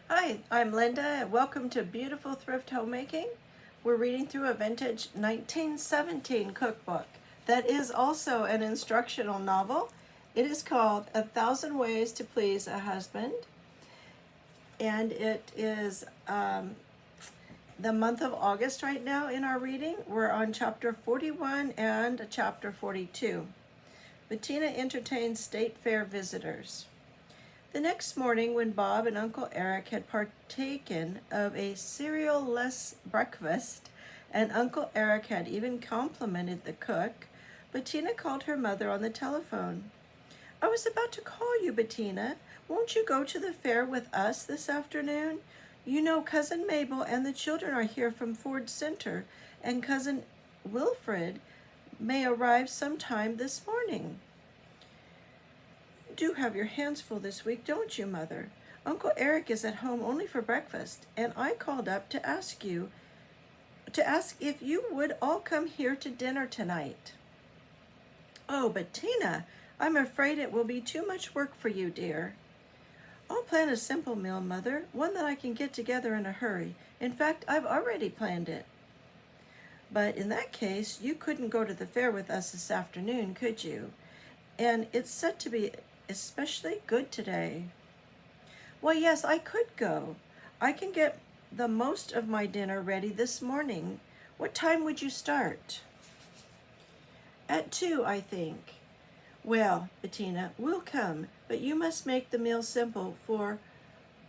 Hi, I'm Linda, and welcome to Beautiful Thrift Homemaking. We're reading through a vintage 1917 cookbook that is also an instructional novel. It is called A Thousand Ways to Please a Husband, and it is the month of August right now in our reading. We're on chapter 41 and chapter 42. Bettina entertains state fair visitors. The next morning, when Bob and Uncle Eric had partaken of a cereal-less breakfast, and Uncle Eric had even complimented the cook, Bettina called her mother on the telephone. "I was about to call you, Bettina. Won't you go to the fair with us this afternoon? You know Cousin Mabel and the children are here from Ford Center, and Cousin Wilfred may arrive sometime this morning." "Do have your hands full this week, don't you, Mother? Uncle Eric is at home only for breakfast, and I called up to ask if you would all come here to dinner tonight." "Oh, Bettina, I'm afraid it will be too much work for you, dear." "I'll plan a simple meal, Mother, one that I can get together in a hurry. In fact, I've already planned it." "But in that case, you couldn't go to the fair with us this afternoon, could you? And it's set to be especially good today." "Well, yes, I could go. I can get the most of my dinner ready this morning. What time would you start?" "At 2, I think." "Well, Bettina, we'll come, but you must make the meal simple, for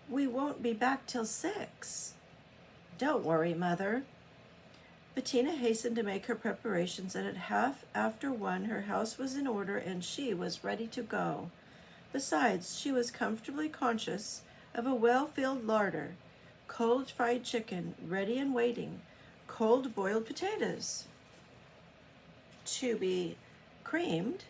we won't be back till 6. "Don't worry, Mother." Bettina hastened to make her preparations, and at half after 1 her house was in order and she was ready to go. Besides, she was comfortably conscious of a well-filled larder, cold fried chicken ready and waiting, cold boiled potatoes to be creamed,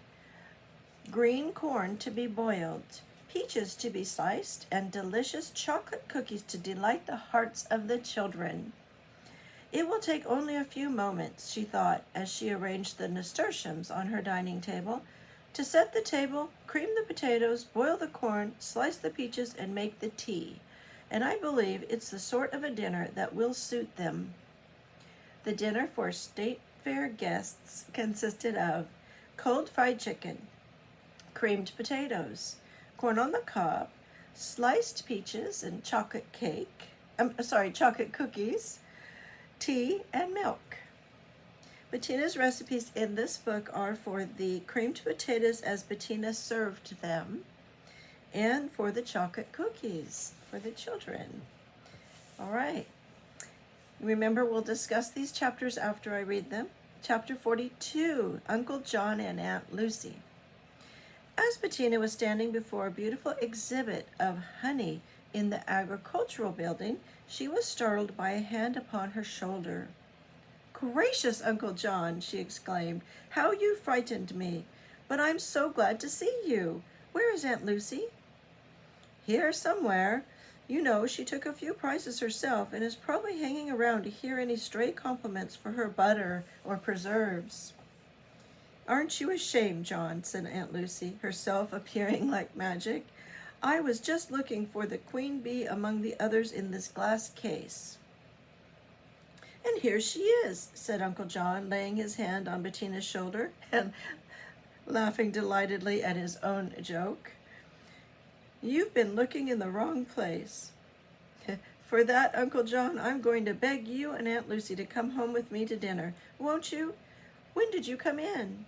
green corn to be boiled, peaches to be sliced, and delicious chocolate cookies to delight the hearts of the children. It will take only a few moments, she thought, as she arranged the nasturtiums on her dining table, to set the table, cream the potatoes, boil the corn, slice the peaches, and make the tea. And I believe it's the sort of a dinner that will suit them. The dinner for state fair guests consisted of cold fried chicken, creamed potatoes, corn on the cob, sliced peaches and chocolate cookies, tea, and milk. Bettina's recipes in this book are for the creamed potatoes as Bettina served them, and for the chocolate cookies for the children. All right. Remember, we'll discuss these chapters after I read them. Chapter 42, Uncle John and Aunt Lucy. As Bettina was standing before a beautiful exhibit of honey in the agricultural building, she was startled by a hand upon her shoulder. "Gracious, Uncle John," she exclaimed, "how you frightened me! But I'm so glad to see you. Where is Aunt Lucy?" "Here somewhere. You know, she took a few prizes herself and is probably hanging around to hear any stray compliments for her butter or preserves." "Aren't you ashamed, John?" said Aunt Lucy, herself appearing like magic. "I was just looking for the queen bee among the others in this glass case." "And here she is," said Uncle John, laying his hand on Bettina's shoulder and laughing delightedly at his own joke. "You've been looking in the wrong place. For that, Uncle John, I'm going to beg you and Aunt Lucy to come home with me to dinner. Won't you? When did you come in?"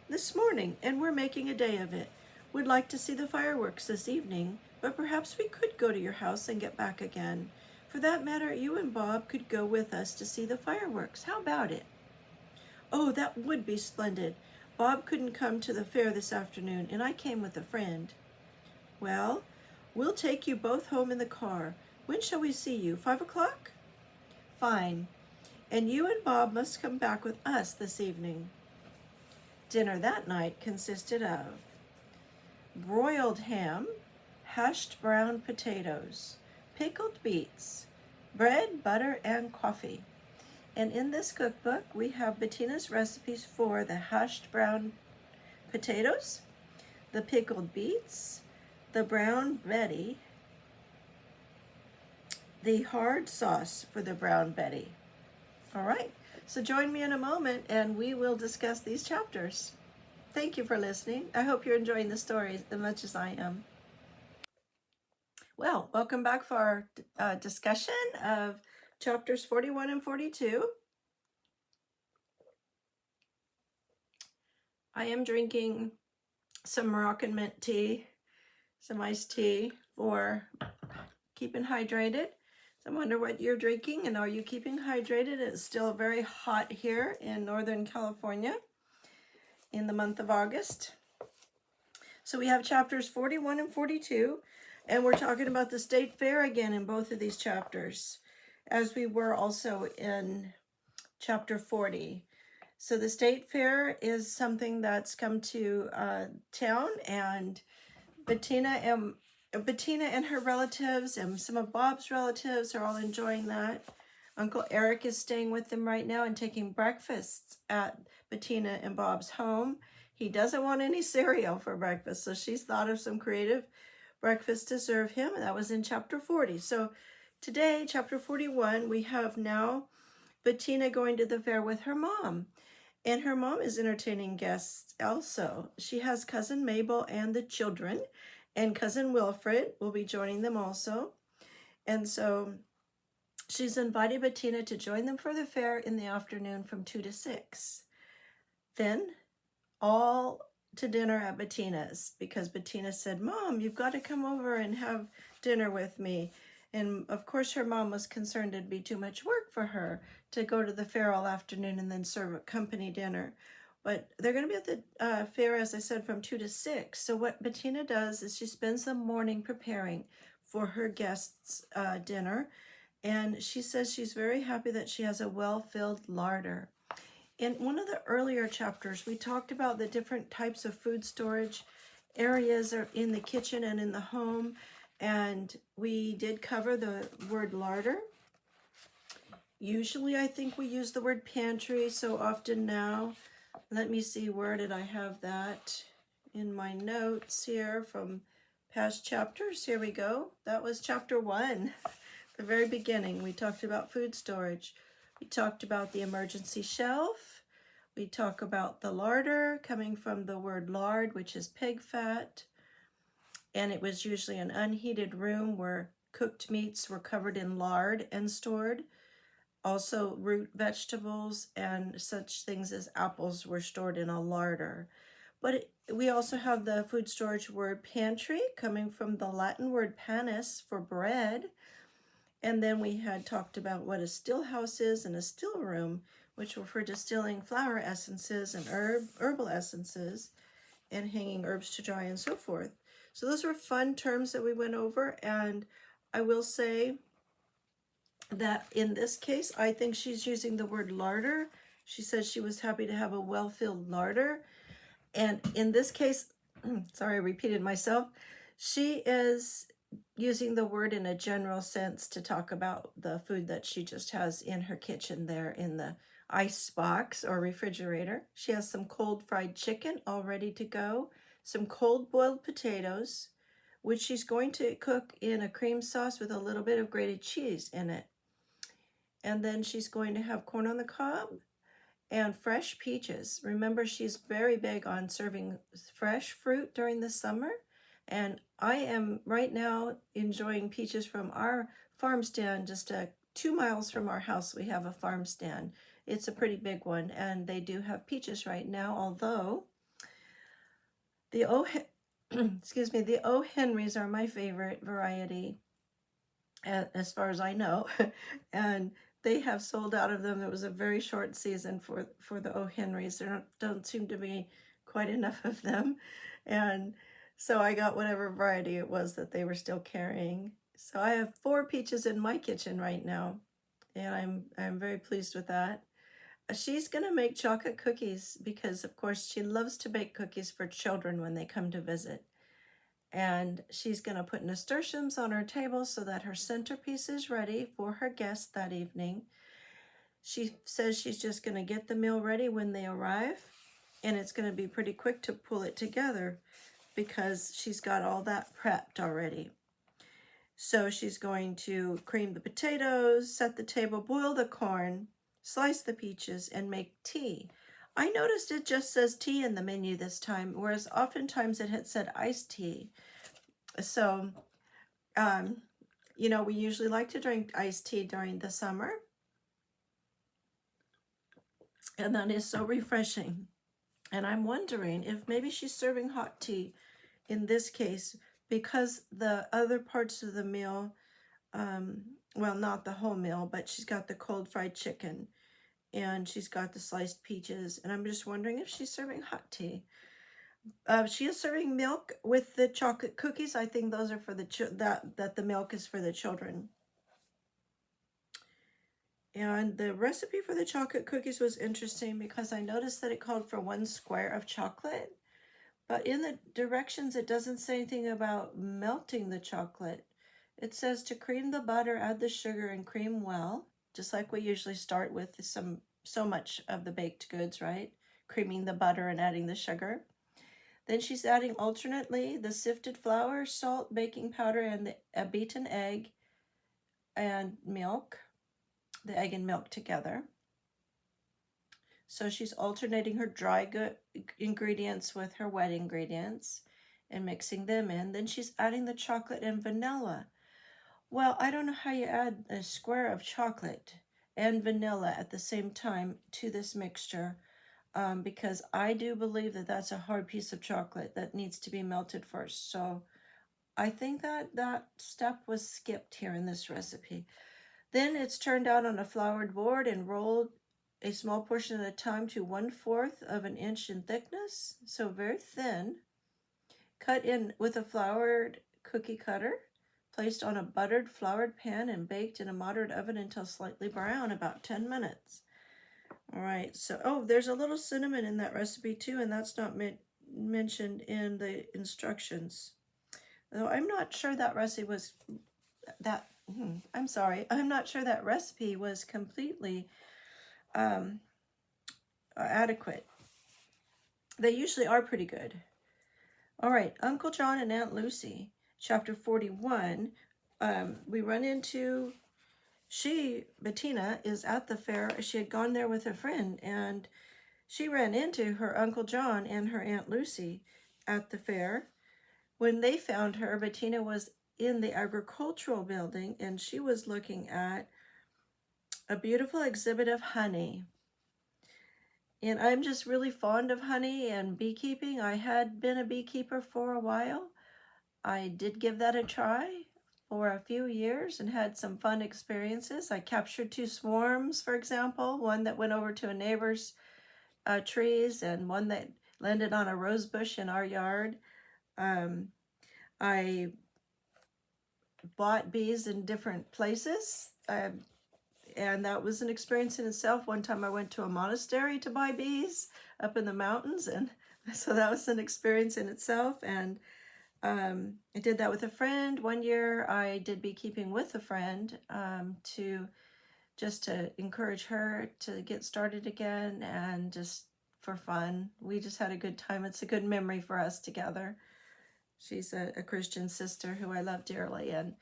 "This morning, and we're making a day of it. We'd like to see the fireworks this evening, but perhaps we could go to your house and get back again. For that matter, you and Bob could go with us to see the fireworks. How about it?" "Oh, that would be splendid. Bob couldn't come to the fair this afternoon, and I came with a friend." "Well, we'll take you both home in the car. When shall we see you? 5 o'clock? "Fine. And you and Bob must come back with us this evening." Dinner that night consisted of broiled ham, hashed brown potatoes, pickled beets, bread, butter, and coffee. And in this cookbook, we have Bettina's recipes for the hashed brown potatoes, the pickled beets, the brown Betty, the hard sauce for the brown Betty. All right, so join me in a moment and we will discuss these chapters. Thank you for listening. I hope you're enjoying the stories as much as I am. Well, welcome back for our discussion of chapters 41 and 42. I am drinking some Moroccan mint tea, some iced tea for keeping hydrated. So I wonder what you're drinking, and are you keeping hydrated? It's still very hot here in Northern California in the month of August. So we have chapters 41 and 42, and we're talking about the state fair again in both of these chapters, as we were also in chapter 40. So the state fair is something that's come to town, and Bettina and her relatives and some of Bob's relatives are all enjoying that. Uncle Eric is staying with them right now and taking breakfasts at Bettina and Bob's home. He doesn't want any cereal for breakfast, so she's thought of some creative breakfast to serve him. That was in chapter 40. So today, chapter 41, we have now Bettina going to the fair with her mom. And her mom is entertaining guests also. She has cousin Mabel and the children, and cousin Wilfred will be joining them also. And so she's invited Bettina to join them for the fair in the afternoon from 2 to 6. Then all to dinner at Bettina's, because Bettina said, "Mom, you've got to come over and have dinner with me." And of course her mom was concerned it'd be too much work for her to go to the fair all afternoon and then serve a company dinner. But they're going to be at the fair, as I said, from 2 to 6. So what Bettina does is she spends the morning preparing for her guests' dinner. And she says she's very happy that she has a well-filled larder. In one of the earlier chapters, we talked about the different types of food storage areas are in the kitchen and in the home. And we did cover the word larder. Usually I think we use the word pantry so often now. Let me see, where did I have that in my notes here from past chapters? Here we go. That was chapter 1, the very beginning. We talked about food storage. We talked about the emergency shelf. We talk about the larder, coming from the word lard, which is pig fat. And it was usually an unheated room where cooked meats were covered in lard and stored. Also, root vegetables and such things as apples were stored in a larder. But we also have the food storage word pantry, coming from the Latin word panis for bread. And then we had talked about what a still house is and a still room, which were for distilling flower essences and herbal essences and hanging herbs to dry and so forth. So those were fun terms that we went over, and I will say that in this case, I think she's using the word larder. She says she was happy to have a well-filled larder. And in this case, sorry, I repeated myself, she is using the word in a general sense to talk about the food that she just has in her kitchen there in the ice box or refrigerator. She has some cold fried chicken all ready to go, some cold boiled potatoes, which she's going to cook in a cream sauce with a little bit of grated cheese in it. And then she's going to have corn on the cob and fresh peaches. Remember, she's very big on serving fresh fruit during the summer. And I am right now enjoying peaches from our farm stand. Just 2 miles from our house, we have a farm stand. It's a pretty big one, and they do have peaches right now, although the the O. Henrys are my favorite variety, as far as I know. And they have sold out of them. It was a very short season for the O. Henrys. There don't seem to be quite enough of them. And so I got whatever variety it was that they were still carrying. So I have 4 peaches in my kitchen right now, and I'm very pleased with that. She's going to make chocolate cookies because, of course, she loves to bake cookies for children when they come to visit. And she's going to put nasturtiums on her table so that her centerpiece is ready for her guests that evening. She says she's just going to get the meal ready when they arrive, and it's going to be pretty quick to pull it together because she's got all that prepped already. So she's going to cream the potatoes, set the table, boil the corn, slice the peaches, and make tea. I noticed it just says tea in the menu this time, whereas oftentimes it had said iced tea. So, you know, we usually like to drink iced tea during the summer, and that is so refreshing. And I'm wondering if maybe she's serving hot tea in this case, because the other parts of the meal, well, not the whole meal, but she's got the cold fried chicken and she's got the sliced peaches, and I'm just wondering if she's serving hot tea. She is serving milk with the chocolate cookies. I think those are for the that the milk is for the children. And the recipe for the chocolate cookies was interesting because I noticed that it called for 1 square of chocolate, but in the directions it doesn't say anything about melting the chocolate. It says to cream the butter, add the sugar, and cream well, just like we usually start with so much of the baked goods, right? Creaming the butter and adding the sugar. Then she's adding alternately the sifted flour, salt, baking powder, and a beaten egg and milk, the egg and milk together. So she's alternating her dry good ingredients with her wet ingredients and mixing them in. Then she's adding the chocolate and vanilla. Well, I don't know how you add a square of chocolate and vanilla at the same time to this mixture, because I do believe that that's a hard piece of chocolate that needs to be melted first. So I think that that step was skipped here in this recipe. Then it's turned out on a floured board and rolled a small portion at a time to 1/4 of an inch in thickness, so very thin. Cut in with a floured cookie cutter, placed on a buttered floured pan and baked in a moderate oven until slightly brown, about 10 minutes. All right, so, oh, there's a little cinnamon in that recipe too, and that's not mentioned in the instructions. Though I'm not sure that recipe was, I'm sorry, I'm not sure that recipe was completely adequate. They usually are pretty good. All right, Uncle John and Aunt Lucy, chapter 41. We run into, Bettina, is at the fair. She had gone there with a friend, and she ran into her Uncle John and her Aunt Lucy at the fair. When they found her, Bettina was in the agricultural building, and she was looking at a beautiful exhibit of honey. And I'm just really fond of honey and beekeeping. I had been a beekeeper for a while. I did give that a try for a few years and had some fun experiences. I captured 2 swarms, for example, one that went over to a neighbor's trees and one that landed on a rose bush in our yard. I bought bees in different places. And that was an experience in itself. One time I went to a monastery to buy bees up in the mountains, and so that was an experience in itself. And I did that with a friend. One year I did beekeeping with a friend to encourage her to get started again, and just for fun. We just had a good time. It's a good memory for us together. She's a Christian sister who I love dearly, and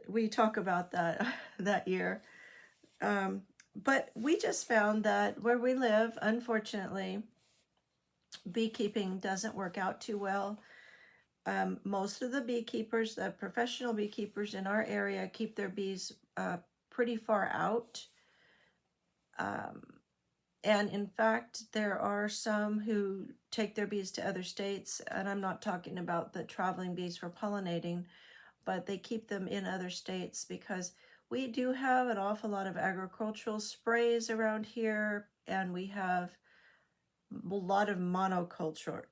we talk about that year. But we just found that where we live, unfortunately, beekeeping doesn't work out too well. Most of the beekeepers, the professional beekeepers in our area, keep their bees pretty far out. And in fact, there are some who take their bees to other states, and I'm not talking about the traveling bees for pollinating, but they keep them in other states because we do have an awful lot of agricultural sprays around here, and we have a lot of monoculture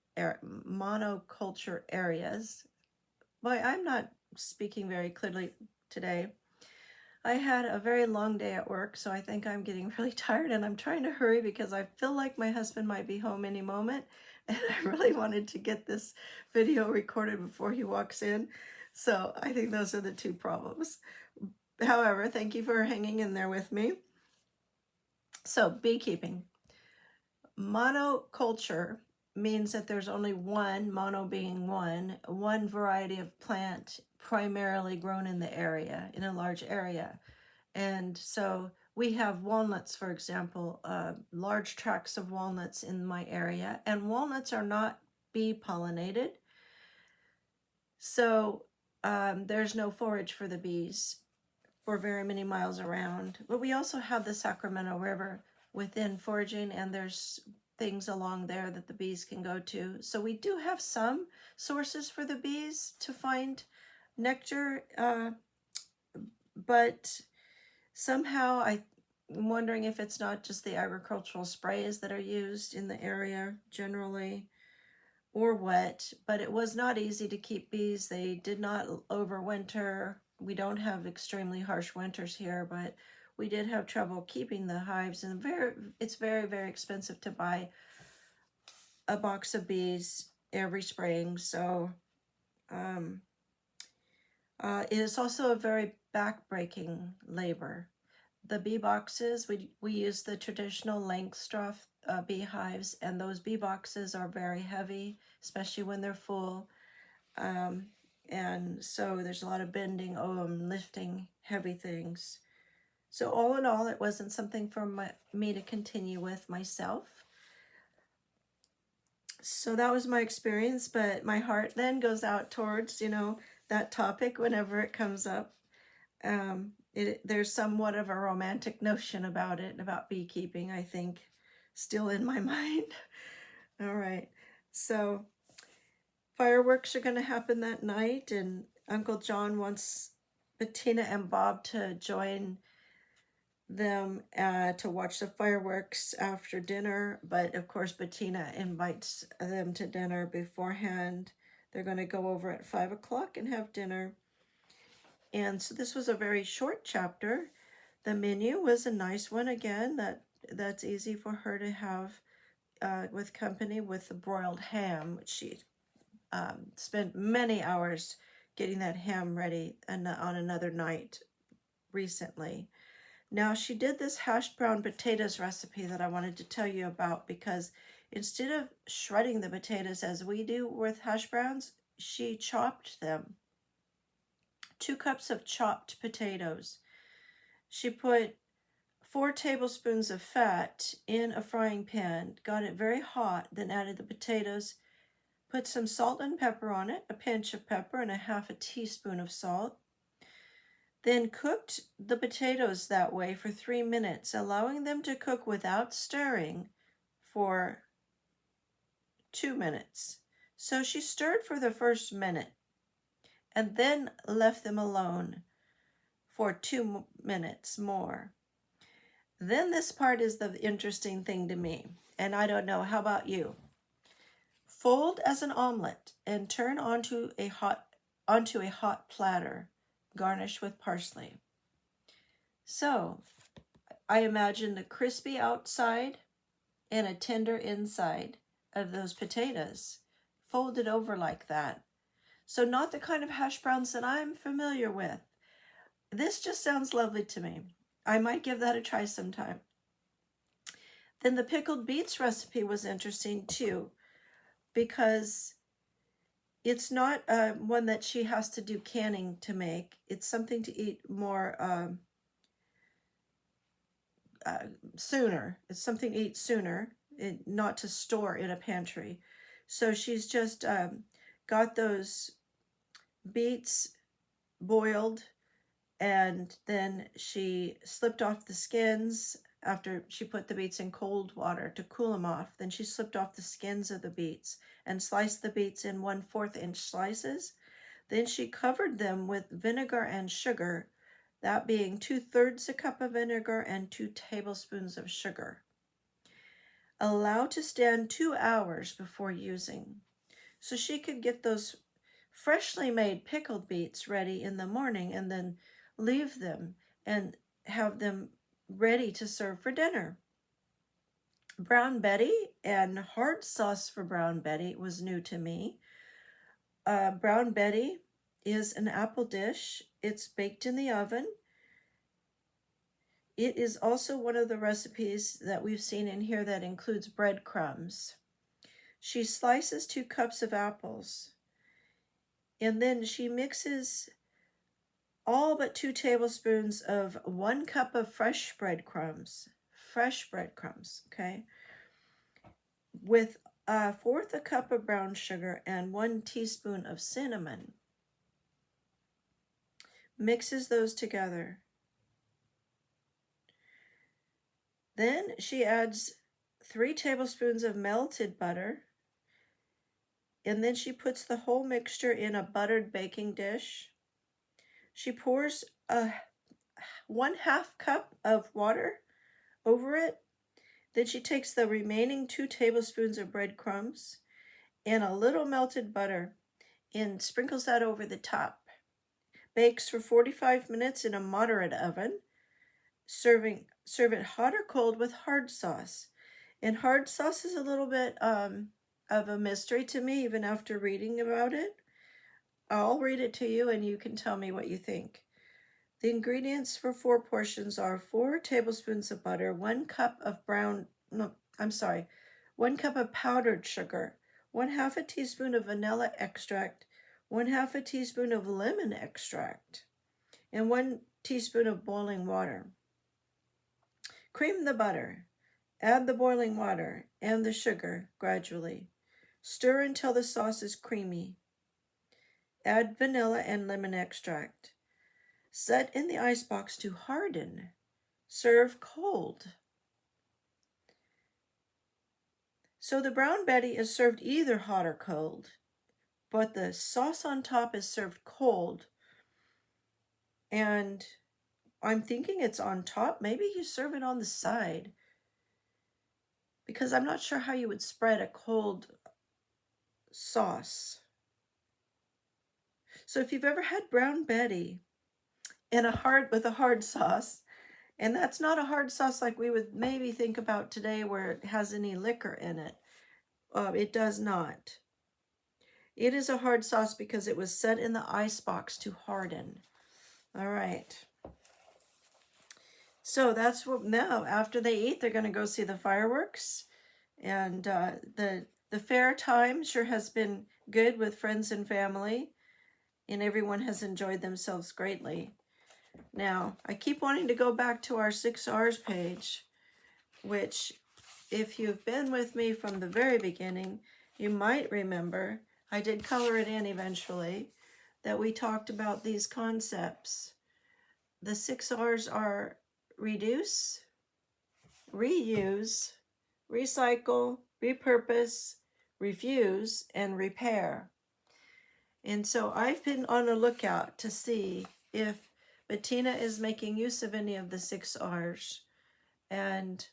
areas. Boy, I'm not speaking very clearly today. I had a very long day at work, so I think I'm getting really tired, and I'm trying to hurry because I feel like my husband might be home any moment, and I really wanted to get this video recorded before he walks in. So I think those are the 2 problems. However, thank you for hanging in there with me. So beekeeping. Monoculture means that there's only one, mono being one variety of plant primarily grown in the area, in a large area. And so we have walnuts, for example, large tracts of walnuts in my area, and walnuts are not bee pollinated. So there's no forage for the bees for very many miles around. But we also have the Sacramento River within foraging, and there's things along there that the bees can go to. So we do have some sources for the bees to find nectar, but somehow I'm wondering if it's not just the agricultural sprays that are used in the area generally, or what, but it was not easy to keep bees. They did not overwinter. We don't have extremely harsh winters here, but we did have trouble keeping the hives, and it's very, very expensive to buy a box of bees every spring. So it is also a very back-breaking labor. The bee boxes, we use the traditional Langstroth beehives, and those bee boxes are very heavy, especially when they're full. And so there's a lot of bending, lifting heavy things. So all in all, it wasn't something for me to continue with myself. So that was my experience, but my heart then goes out towards, that topic whenever it comes up. There's somewhat of a romantic notion about it, about beekeeping, I think, still in my mind. All right, so fireworks are going to happen that night, and Uncle John wants Bettina and Bob to join them to watch the fireworks after dinner, but of course Bettina invites them to dinner beforehand. They're going to go over at 5 o'clock and have dinner. And so this was a very short chapter. The menu was a nice one again, that's easy for her to have with company, with the broiled ham, which she spent many hours getting that ham ready on another night recently. Now she did this hashed brown potatoes recipe that I wanted to tell you about, because instead of shredding the potatoes as we do with hash browns, she chopped them. 2 cups of chopped potatoes. She put 4 tablespoons of fat in a frying pan, got it very hot, then added the potatoes, put some salt and pepper on it, a pinch of pepper and a half a teaspoon of salt. Then cooked the potatoes that way for 3 minutes, allowing them to cook without stirring for 2 minutes. So she stirred for the first minute and then left them alone for 2 minutes more. Then this part is the interesting thing to me, and I don't know, how about you? Fold as an omelet and turn onto a hot platter. Garnish with parsley. So I imagine the crispy outside and a tender inside of those potatoes folded over like that. So not the kind of hash browns that I'm familiar with. This just sounds lovely to me. I might give that a try sometime. Then the pickled beets recipe was interesting too, because it's not one that she has to do canning to make. It's something to eat more sooner. It's something to eat sooner, not to store in a pantry. So she's just got those beets boiled, and then she slipped off the skins after she put the beets in cold water to cool them off. Then she slipped off the skins of the beets and sliced the beets in 1/4 inch slices. Then she covered them with vinegar and sugar, that being 2/3 a cup of vinegar and 2 tablespoons of sugar. Allow to stand 2 hours before using. So she could get those freshly made pickled beets ready in the morning and then leave them and have them ready to serve for dinner. Brown Betty and hard sauce for Brown Betty was new to me. Brown Betty is an apple dish. It's baked in the oven. It is also one of the recipes that we've seen in here that includes breadcrumbs. She slices 2 cups of apples, and then she mixes all but 2 tablespoons of 1 cup of fresh breadcrumbs, okay, with 1/4 a cup of brown sugar and 1 teaspoon of cinnamon. Mixes those together. Then she adds 3 tablespoons of melted butter, and then she puts the whole mixture in a buttered baking dish. She pours a 1/2 cup of water over it. Then she takes the remaining 2 tablespoons of breadcrumbs and a little melted butter and sprinkles that over the top. Bakes for 45 minutes in a moderate oven. Serve it hot or cold with hard sauce. And hard sauce is a little bit of a mystery to me, even after reading about it. I'll read it to you and you can tell me what you think. The ingredients for 4 portions are 4 tablespoons of butter, 1 cup of 1 cup of powdered sugar, 1/2 a teaspoon of vanilla extract, 1/2 a teaspoon of lemon extract, and 1 teaspoon of boiling water. Cream the butter. Add the boiling water and the sugar gradually. Stir until the sauce is creamy. Add vanilla and lemon extract. Set in the icebox to harden. Serve cold. So the brown Betty is served either hot or cold, but the sauce on top is served cold. And I'm thinking it's on top. Maybe you serve it on the side, because I'm not sure how you would spread a cold sauce. So if you've ever had brown Betty with a hard sauce, and that's not a hard sauce like we would maybe think about today where it has any liquor in it. It does not. It is a hard sauce because it was set in the icebox to harden. All right. So that's what, now after they eat, they're going to go see the fireworks. And the fair time sure has been good with friends and family, and everyone has enjoyed themselves greatly. Now, I keep wanting to go back to our 6 R's page, which, if you've been with me from the very beginning, you might remember, I did color it in eventually, that we talked about these concepts. The 6 R's are reduce, reuse, recycle, repurpose, refuse, and repair. And so I've been on the lookout to see if Bettina is making use of any of the 6 R's. And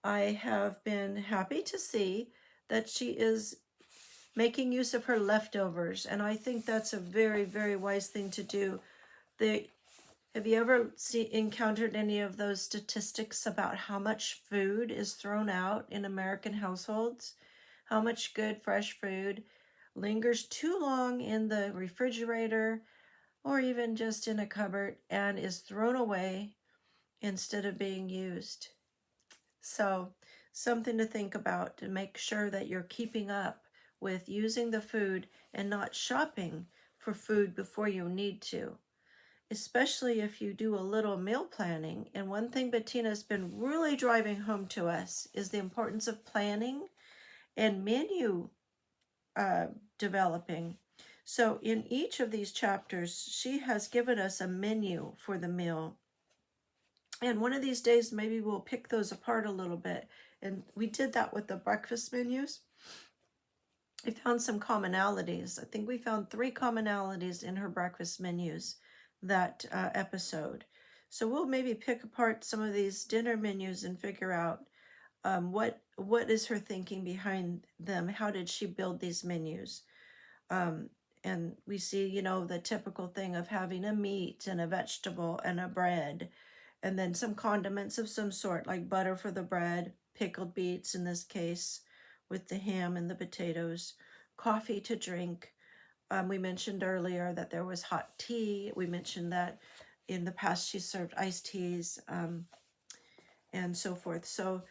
I have been happy to see that she is making use of her leftovers. And I think that's a very, very wise thing to do. Have you ever encountered any of those statistics about how much food is thrown out in American households? How much good fresh food lingers too long in the refrigerator or even just in a cupboard and is thrown away instead of being used. So something to think about, to make sure that you're keeping up with using the food and not shopping for food before you need to, especially if you do a little meal planning. And one thing Bettina's been really driving home to us is the importance of planning and menu developing. So in each of these chapters, she has given us a menu for the meal. And one of these days, maybe we'll pick those apart a little bit. And we did that with the breakfast menus. We found some commonalities. I think we found 3 commonalities in her breakfast menus that episode. So we'll maybe pick apart some of these dinner menus and figure out what is her thinking behind them. How did she build these menus? And we see, the typical thing of having a meat and a vegetable and a bread, and then some condiments of some sort, like butter for the bread, pickled beets in this case, with the ham and the potatoes, coffee to drink. We mentioned earlier that there was hot tea. We mentioned that in the past she served iced teas, and so forth. So,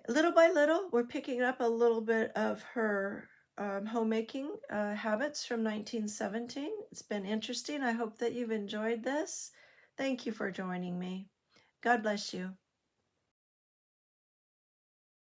Little by little, we're picking up a little bit of her homemaking habits from 1917. It's been interesting. I hope that you've enjoyed this. Thank you for joining me. God bless you.